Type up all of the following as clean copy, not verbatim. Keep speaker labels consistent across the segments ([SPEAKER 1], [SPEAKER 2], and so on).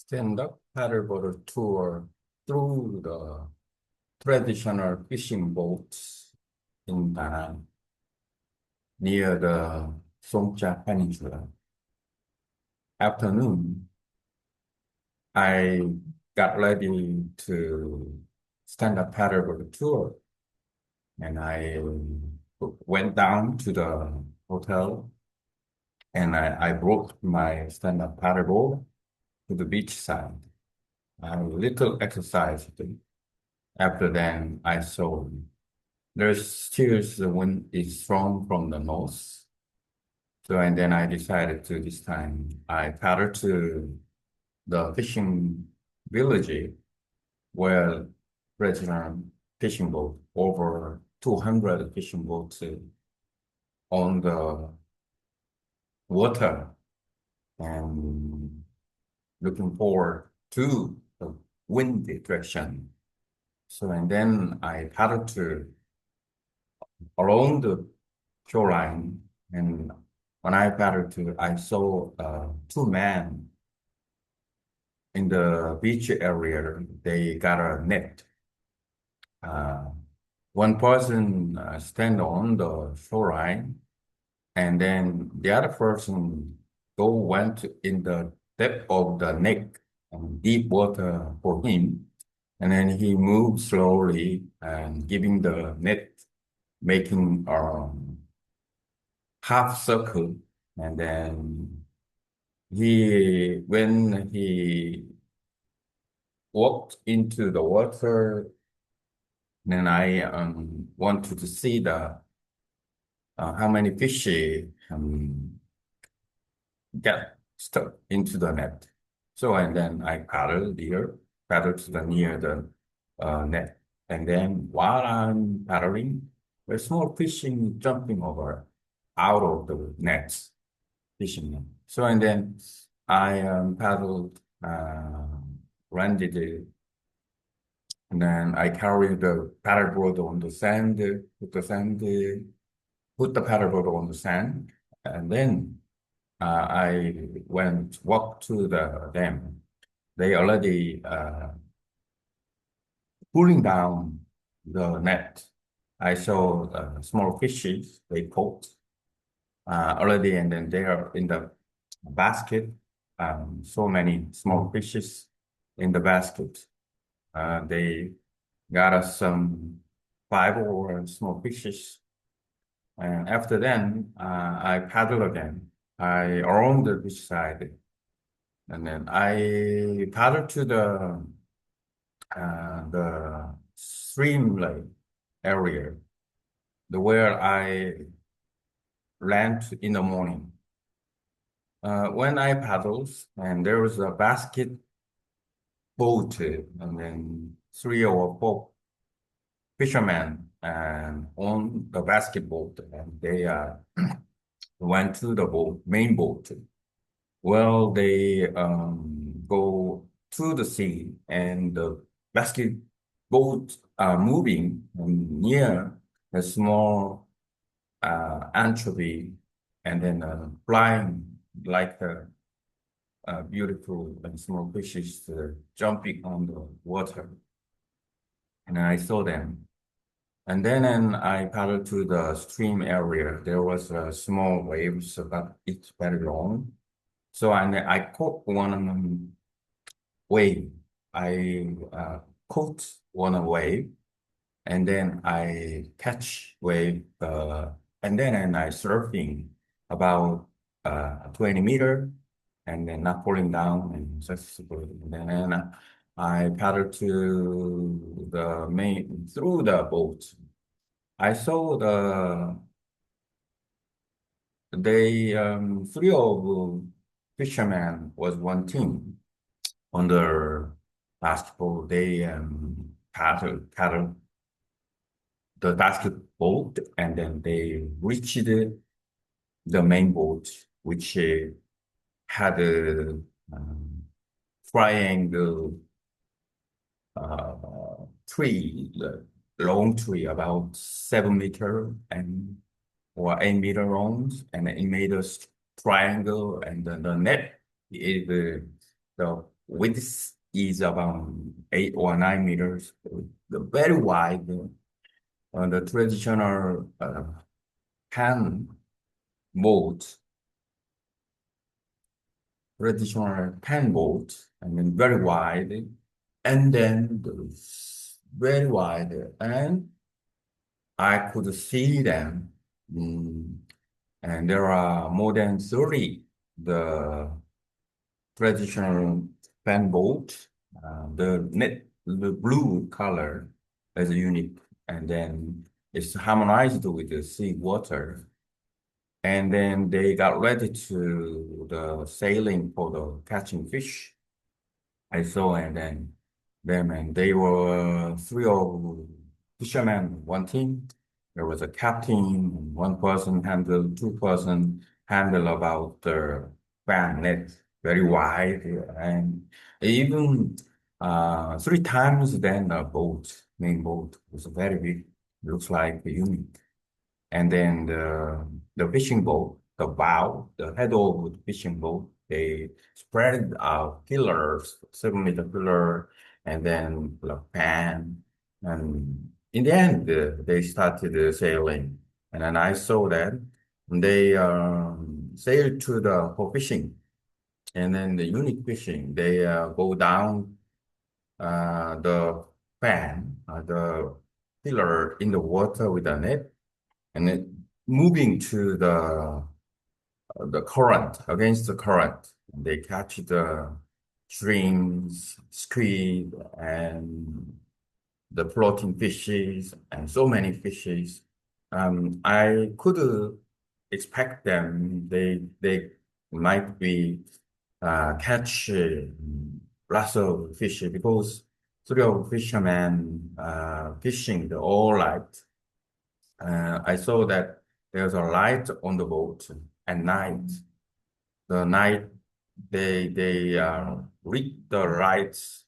[SPEAKER 1] stand-up paddleboard tour through the traditional fishing boats in Danang near the Songcha Peninsula. Afternoon, I got ready to stand-up paddleboard tour, and I went down to the hotel, and I brought my stand-up paddleboard to the beach side. A little exercise. After then, I saw there's still the wind is strong from the north. So, and then I decided to this time I paddled to the fishing village where regional fishing boat, over 200 fishing boats on the water, and looking forward to the windy direction. So, and then I paddled to along the shoreline, and when I paddled to, I saw two men in the beach area. They got a net. Uh, One person stand on the shoreline, and then the other person went in the depth of the neck and deep water for him. And then he moved slowly and giving the net, making a half circle. And then when he walked into the water, then I wanted to see the how many fish get stuck into the net. So, and then I paddled to the near the net. And then while I'm paddling, there's small fishing jumping over out of the nets, fishing net. So, and then I paddled, landed it, and then I carried the paddleboard on the sand, put the paddleboard on the sand, and then I walked to the dam. They already pulling down the net. I saw small fishes they caught already, and then they are in the basket. So many small fishes in the basket. They got us some 5 or small fishes. And after then, I paddle again. I around the beach side, and then I paddle to the stream like area, the where I land in the morning. When I paddled, and there was a basket boat, and then 3 or 4 fishermen and on the basket boat, and they went to the main boat. Well, they go to the sea, and the basket boat are moving near a small anchovy, and then flying like beautiful and small fishes jumping on the water. And I saw them. And then I paddled to the stream area. There was a small waves, but it's very long. So I caught one wave. I caught one wave, and then I catch wave, and then I surfing about 20 meter, and then not falling down and successfully. And then I paddled to the through the boat. I saw they 3 of fishermen was one team on the basketball. They paddled the basketball, and then they reached the main boat, which had a triangle tree, long tree, about 7 meter and or 8 meter long, and it made a triangle, and then the net is the width is about 8 or 9 meters. Very wide. The traditional pan boat, traditional pan boat, I mean very wide, and then very wide, and I could see them. Mm, and there are more than 30 the traditional fan boat. The blue color is unique, and then it's harmonized with the sea water. And then they got ready to the sailing for the catching fish. I saw and then them and they were three of fishermen, one team. There was a captain, one person handled, two-person handle about the fan net, very wide, and even 3 times then the boat, main boat was very big, looks like a unit. And then the fishing boat, the bow, the head of the fishing boat, they spread out pillars, 7 meter pillar, and then the pan. And in the end, they started sailing. And then I saw that they sailed to the for fishing. And then the unit fishing, they go down the pan, the pillar in the water with a net and it moving to the current against the current. They catch the shrimps, squid, and the floating fishes, and so many fishes. I could expect them. They might be catch lots of fish because three of fishermen fishing the all night I saw that there's a light on the boat at night. The night they read the lights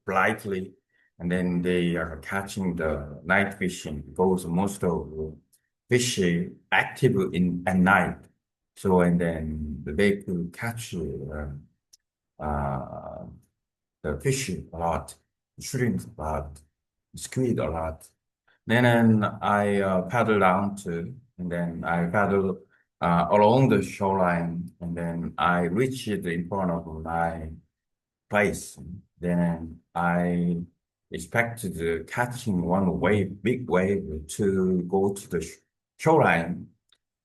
[SPEAKER 1] brightly, and then they are catching the night fishing because most of the fishing active in at night. So and then they could catch uh, the fish a lot, shrimp a lot, squid a lot. Then I paddle down to, and then I paddle along the shoreline, and then I reach it in front of my place. Then I expected catching one wave, big wave, to go to the shoreline.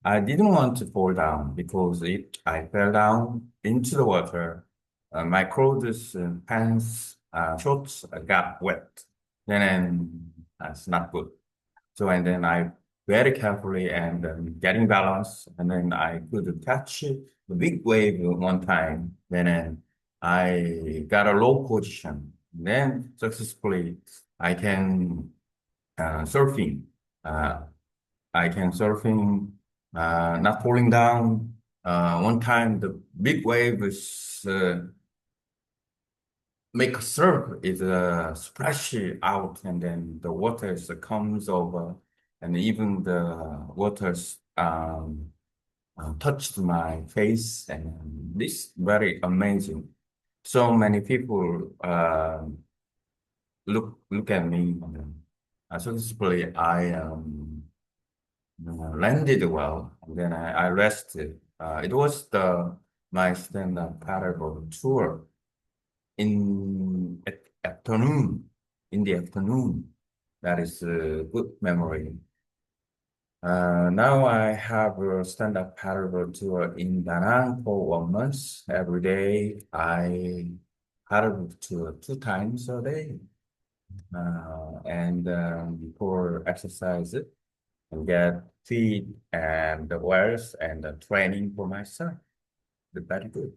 [SPEAKER 1] I didn't want to fall down because if I fell down into the water, my clothes, pants, shorts got wet. Then that's not good. So and then I very carefully and getting balance, and then I could catch the big wave one time. Then I got a low position. Then successfully I can surfing. Uh, I can surfing, not falling down. One time the big wave is make a surf is splashy out and then the water comes over and even the waters touched my face and this very amazing. So many people look at me. Successfully, I landed well. And then I rested. It was the my stand-up paddleboard tour in afternoon, in the afternoon. That is a good memory. Now I have a stand-up paddleboard tour in Da Nang for 1 month. Every day I paddle tour 2 times a day. And for exercise and get feed and the wears and the training for myself. Very good.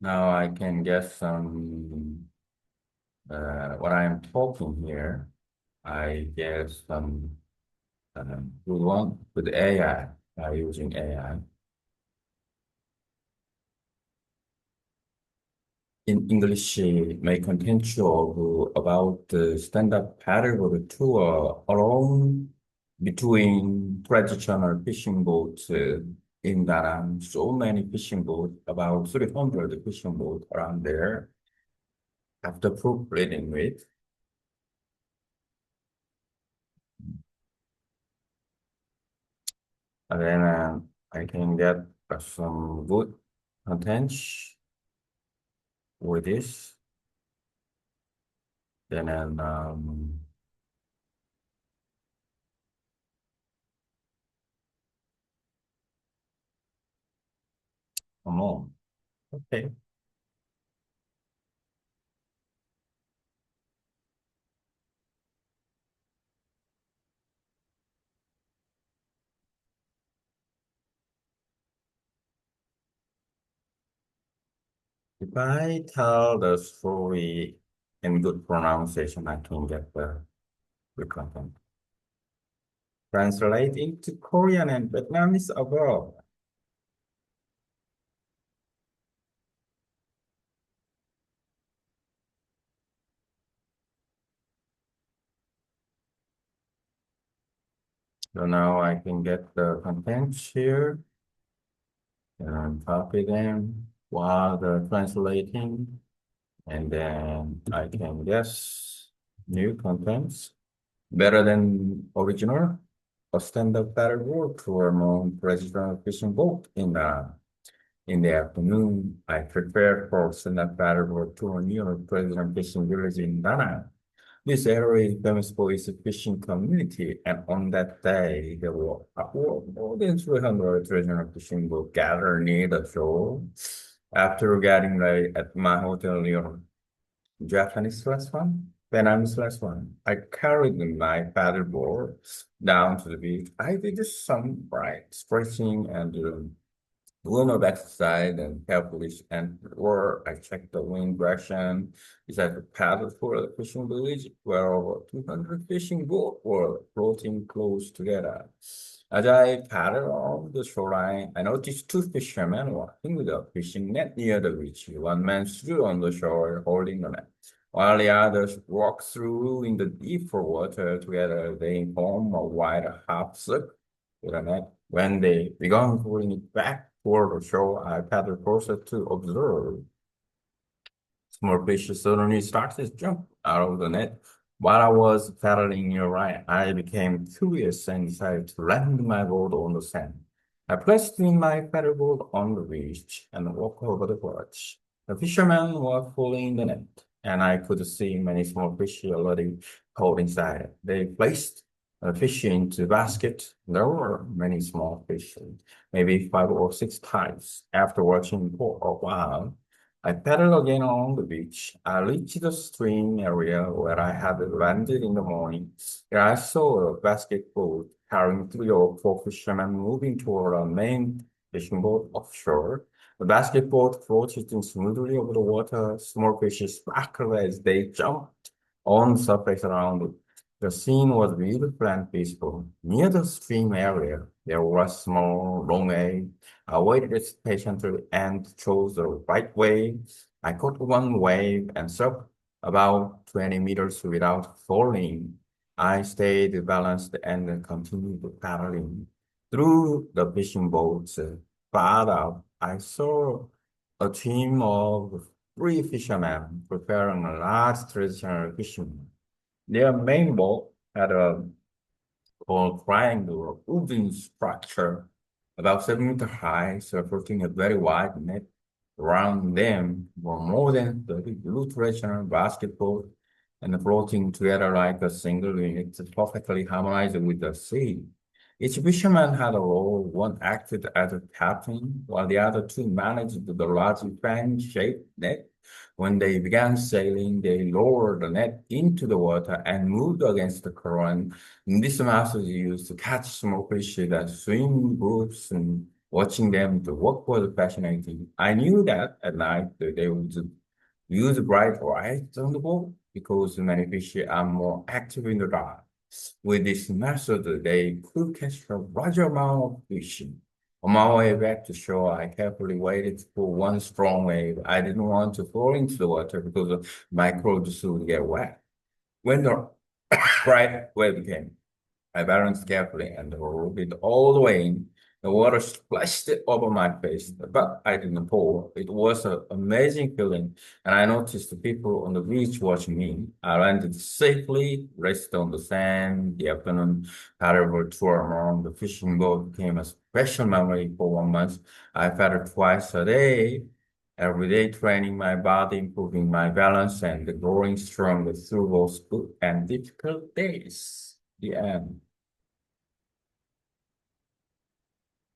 [SPEAKER 1] Now I can get some what I am talking here. I guess some good one with AI by using AI. In English, may content you about the stand-up paddle tour alone between traditional fishing boats in Danang, so many fishing boats, about 300 fishing boats around there. After proofreading it, and then I can get some good contents with this. Then come on. Okay. If I tell the story in good pronunciation, I can get the good content. Translate into Korean and Vietnamese above. So now I can get the contents here and copy them while they're translating. And then I can guess new contents better than original. A stand-up paddleboard to among presidential fishing boat in the afternoon. I prepared for stand-up paddleboard tour near President Fishing Village in Dana. This area is famous for its fishing community, and on that day, there were more than 300 traditional fishing boats gathered near the shore. After getting ready at my hotel near Japanese restaurant, Vietnamese restaurant, I carried my paddleboard down to the beach. I did some bright stretching and warm up exercise and carefully and or I checked the wind direction. Decided to paddle for the fishing village where over 200 fishing boats were floating close together. As I paddled along the shoreline, I noticed two fishermen walking with a fishing net near the beach. One man stood on the shore holding the net, while the others walked through in the deeper water together. They formed a wide half circle with a net. When they began pulling it back toward the shore, I paddled closer to observe. Small fishes suddenly started to jump out of the net. While I was paddling nearby, I became curious and decided to land my board on the sand. I placed in my paddleboard on the beach and walked over the beach. The fishermen were pulling the net, and I could see many small fish already caught inside. They placed the fish into the basket. There were many small fish, maybe 5 or 6 types. After watching for a while, I paddled again along the beach. I reached the stream area where I had landed in the morning. There I saw a basket boat carrying 3 or 4 fishermen moving toward a main fishing boat offshore. The basket boat floated smoothly over the water. Small fishes sparkled as they jumped on the surface around it. The scene was beautiful and peaceful. Near the stream area, there was a small, long egg. I waited patiently and chose the right way. I caught one wave and surfed about 20 meters without falling. I stayed balanced and continued paddling. Through the fishing boats, far out, I saw a team of 3 fishermen preparing a large traditional fishing. Their main boat had a called triangular wooden structure about 7 meters high, supporting a very wide net. Around them were more than 30 blue traditional basketballs and floating together like a single unit, perfectly harmonized with the sea. Each fisherman had a role. One acted as a captain, while the other two managed the large fan-shaped net. When they began sailing, they lowered the net into the water and moved against the current. This method is used to catch small fish that swim in groups, and watching them to work was fascinating. I knew that at night they would use bright lights on the boat because many fish are more active in the dark. With this method, they could catch a large amount of fish. On my way back to shore, I carefully waited for one strong wave. I didn't want to fall into the water because my clothes would get wet. When the right wave came, I balanced carefully and rolled it all the way in. The water splashed over my face, but I didn't fall. It was an amazing feeling, and I noticed the people on the beach watching me. I landed safely, rested on the sand. The afternoon paddleboard tour around the fishing boat became a special memory for 1 month. I paddled twice a day, every day training my body, improving my balance, and growing stronger through those good and difficult days. The end.